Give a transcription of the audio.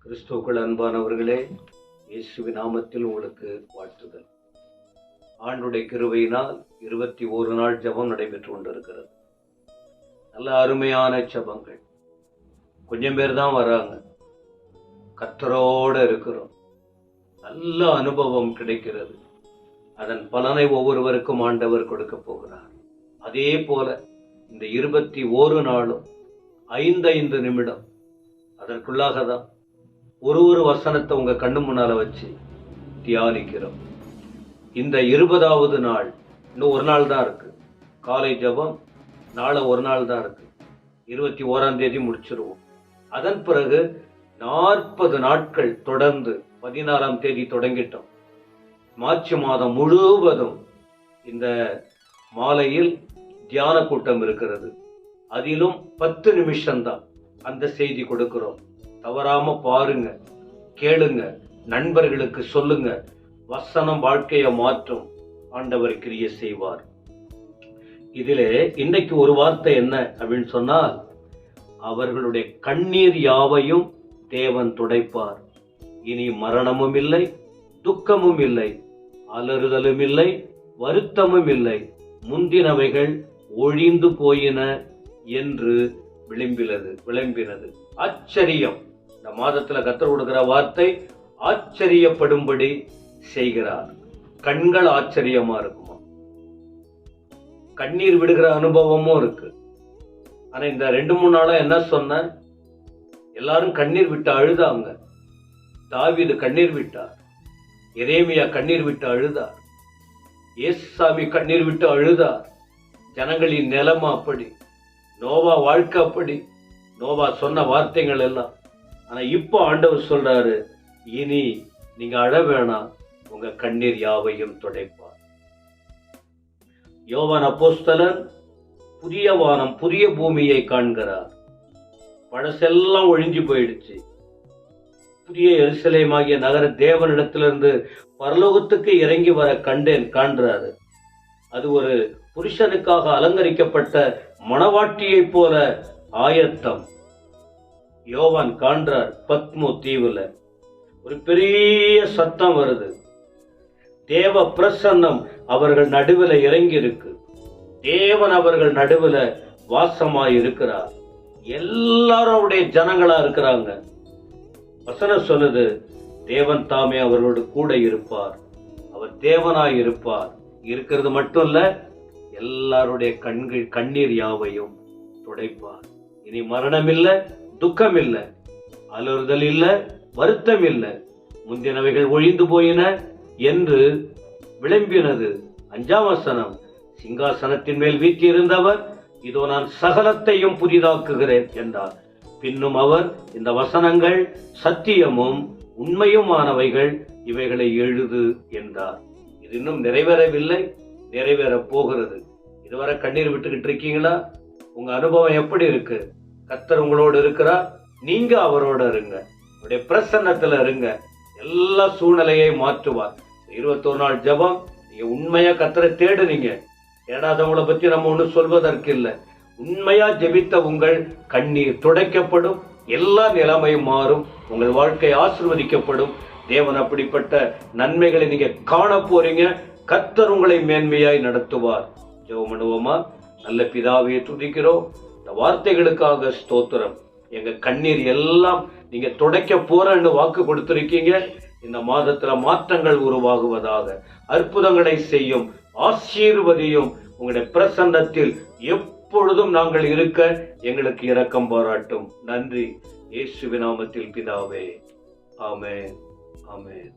கிறிஸ்துவுக்குள் அன்பானவர்களே, இயேசுவின் நாமத்தில் உங்களுக்கு வாழ்த்துதல். ஆண்டுடைய கிருபையினால் 21 நாள் ஜெபம் நடைபெற்று கொண்டிருக்கிறது. நல்ல அருமையான ஜெபங்கள். கொஞ்சம் பேர் தான் வராங்க. கர்த்தரோட இருக்கிறோம். நல்ல அனுபவம் கிடைக்கிறது. அதன் பலனை ஒவ்வொருவருக்கும் ஆண்டவர் கொடுக்க போகிறார். அதே போல இந்த 21 நாளும் 5 நிமிடம் அதற்குள்ளாக தான் ஒரு வசனத்தை உங்க கண்ணு முன்னால வச்சு தியானிக்கிறோம். இந்த 20வது நாள் இன்னும் ஒரு நாள் தான் இருக்கு. காலை ஜெபம் நாளை ஒரு நாள் தான் இருக்கு. 21ஆம் தேதி முடிச்சிருவோம். அதன் பிறகு 40 நாட்கள் தொடர்ந்து 16ஆம் தேதி தொடங்கிட்டோம். மார்ச் மாதம் முழுவதும் இந்த மாலையில் தியான கூட்டம் இருக்கிறது. அதிலும் 10 நிமிஷம்தான் அந்த செய்தி கொடுக்கிறோம். தவறாம பாருங்க, கேளுங்க, நண்பர்களுக்கு சொல்லுங்க. வசனம் வாழ்க்கையை மாற்றும். ஆண்டவர் கிரியை செய்வார். இதிலே இன்னைக்கு ஒரு வார்த்தை என்ன அப்படின்னு சொன்னால், அவர்களுடைய கண்ணீர் யாவையும் தேவன் துடைப்பார். இனி மரணமும் இல்லை, துக்கமும் இல்லை, அலறுதலும் இல்லை, வருத்தமும் இல்லை, முந்தினவைகள் ஒழிந்து போயின என்று விளம்பினது. ஆச்சரியம். இந்த மாதத்துல கர்த்தர் கொடுக்கிற வார்த்தை ஆச்சரியப்படும்படி செய்கிறார். கண்கள் ஆச்சரியமா இருக்குமா, கண்ணீர் விடுகிற அனுபவமும் இருக்கு. ஆனா இந்த 2-3 நாளா என்ன சொன்ன, எல்லாரும் கண்ணீர் விட்டு அழுதாங்க. தாவீது கண்ணீர் விட்டார், எரேமியா கண்ணீர் விட்டு அழுதார், ஏசாமி கண்ணீர் விட்டு அழுதார். ஜனங்களின் நிலைமை அப்படி, நோவா வாழ்க்கை அப்படி, நோவா சொன்ன வார்த்தைகள் எல்லாம். ஆனா இப்போ ஆண்டவர் சொல்றாரு, இனி நீங்க அழ வேணாம், உங்க கண்ணீர் யாவையும் துடைப்பார். யோவான் அப்போஸ்தலன் புதிய வானம் புதிய பூமியை காண்கிறார். பழசெல்லாம் ஒழிஞ்சு போயிடுச்சு. புதிய எருசலேமாகிய நகர தேவனிடத்திலிருந்து பரலோகத்துக்கு இறங்கி வர காண்றாரு. அது ஒரு புருஷனுக்காக அலங்கரிக்கப்பட்ட மணவாட்டியை போல ஆயத்தம். யோவான் காண்றார். பத்மோ தீவுல ஒரு பெரிய சத்தம் வருது. தேவ பிரசன்னம் அவர்கள் நடுவில் இறங்கி இருக்கு. தேவன் அவர்கள் நடுவில் வாசமாய் இருக்கிறார். எல்லாரும் அவருடைய ஜனங்களா இருக்கிறாங்க. வசனம் சொல்லுது, தேவன் தாமே அவர்களோடு கூட இருப்பார். அவர் தேவனாய் இருப்பார். இருக்கிறது மட்டும் இல்ல, எல்லாருடைய கண்ணீர் யாவையும் துடைப்பார். இனி மரணம் இல்லை, துக்கம் இல்லை, அலறுதல் இல்லை, வருத்தம் இல்லை, முந்தினவைகள் ஒழிந்து போயின என்று விளம்பினது. 5ஆம் வசனம், சிங்காசனத்தின் மேல் வீற்றிருந்தவர், இதோ நான் சகலத்தையும் புதிதாக்குகிறேன் என்றார். பின்னும் அவர், இந்த வசனங்கள் சத்தியமும் உண்மையுமானவைகள், இவைகளை எழுது என்றார். இது இன்னும் நிறைவேறவில்லை, நிறைவேற போகிறது. இதுவரை கண்ணீர் விட்டுக்கிட்டு இருக்கீங்களா? உங்க அனுபவம் எப்படி இருக்கு? கர்த்தர் உங்களோடு இருக்கிறார். நீங்க அவரோட இருங்க, அவருடைய பிரசன்னத்துல இருங்க. எல்லா சூழ்நிலையை மாற்றுவார். 21 நாள் ஜெபம். நீங்க உண்மையா கர்த்தரை தேடுனீங்க. தேடாதவங்களை பத்தி நம்ம ஒண்ணு சொல்வதற்கு இல்லை. உண்மையா ஜெபித்த உங்கள் கண்ணீர் துடைக்கப்படும். எல்லா நிலைமையும் மாறும். உங்கள் வாழ்க்கை ஆசீர்வதிக்கப்படும். தேவன் அப்படிப்பட்ட நன்மைகளை நீங்க காண போறீங்க. கர்த்தர் உங்களை மேன்மையாய் நடத்துவார். ஜெபம் பண்ணுவோமா? நல்ல பிதாவே, துதிக்கிறோம். இந்த வார்த்தைகளுக்காக ஸ்தோத்திரம். எங்க கண்ணீர் எல்லாம் நீங்க துடைக்க போறன்னு வாக்கு கொடுத்திருக்கீங்க. இந்த மாதத்துல மாற்றங்கள் உருவாகுவதாக. அற்புதங்களை செய்யும், ஆசீர்வதியும். உங்களுடைய பிரசன்னத்தில் எப்பொழுதும் நாங்கள் இருக்க எங்களுக்கு இரக்கம் பாராட்டும். நன்றி. இயேசுவின் நாமத்தில் பிதாவே. ஆமென். ஆமென்.